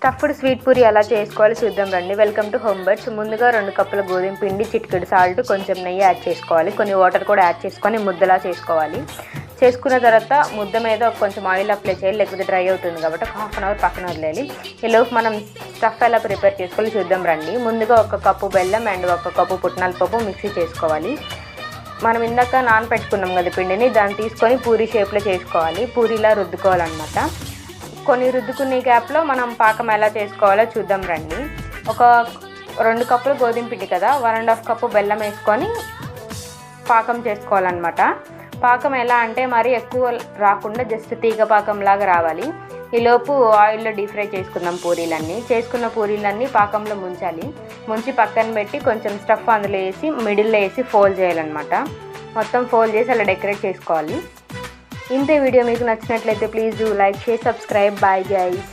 Stuffed sweet puri ఎలా చేసుకోవాలో చూద్దాం రండి. Welcome to home birds. ముందుగా 2 కప్పుల గోధుమ పిండి, చిటికెడు సాల్ట్, కొంచెం నెయ్యి యాడ్ చేసుకోవాలి. కొన్ని వాటర్ కూడా యాడ్ చేసుకొని ముద్దలా చేసుకోవాలి. చేసుకున్న తర్వాత ముద్ద మీద కొంచెం ఆయిల్ అప్లై చేయాలి, లేకపోతే డ్రై అవుతుంది కాబట్టి ఒక హాఫ్ అన్ అవర్ పక్కన వదిలేయాలి. ఈలోపు మనం స్టఫ్ ఎలా ప్రిపేర్ చేసుకోవాలి చూద్దాం రండి. ముందుగా 1 కప్పు బెల్లం అండ్ 1 కప్పు పుట్నాల పప్పు మిక్సీ చేసుకోవాలి. మనం ఇందాక నానపెట్టుకున్నాం కదా పిండిని, దాన్ని తీసుకొని పూరి షేప్లో చేసుకోవాలి. పూరిలా రుద్దుకోవాలన్నమాట. కొన్ని రుద్దుకునే గ్యాప్లో మనం పాకం ఎలా చేసుకోవాలో చూద్దాం రండి. ఒక 2 కప్పులు గోధుమ పిండి కదా, 1.5 కప్పు బెల్లం వేసుకొని పాకం చేసుకోవాలన్నమాట. పాకం ఎలా అంటే మరి ఎక్కువ రాకుండా జస్ట్ తీగ పాకం లాగా రావాలి. ఈలోపు ఆయిల్లో డీప్ ఫ్రై చేసుకుందాం పూరీలన్నీ. చేసుకున్న పూరీలన్నీ పాకంలో ముంచాలి. ముంచి పక్కన పెట్టి కొంచెం స్టఫ్ అందులో వేసి మిడిల్లో వేసి ఫోల్డ్ చేయాలన్నమాట. మొత్తం ఫోల్డ్ చేసి అలా డెకరేట్ చేసుకోవాలి. ఇంతే. వీడియో మీకు నచ్చినట్లయితే please do like, share, subscribe. Bye guys.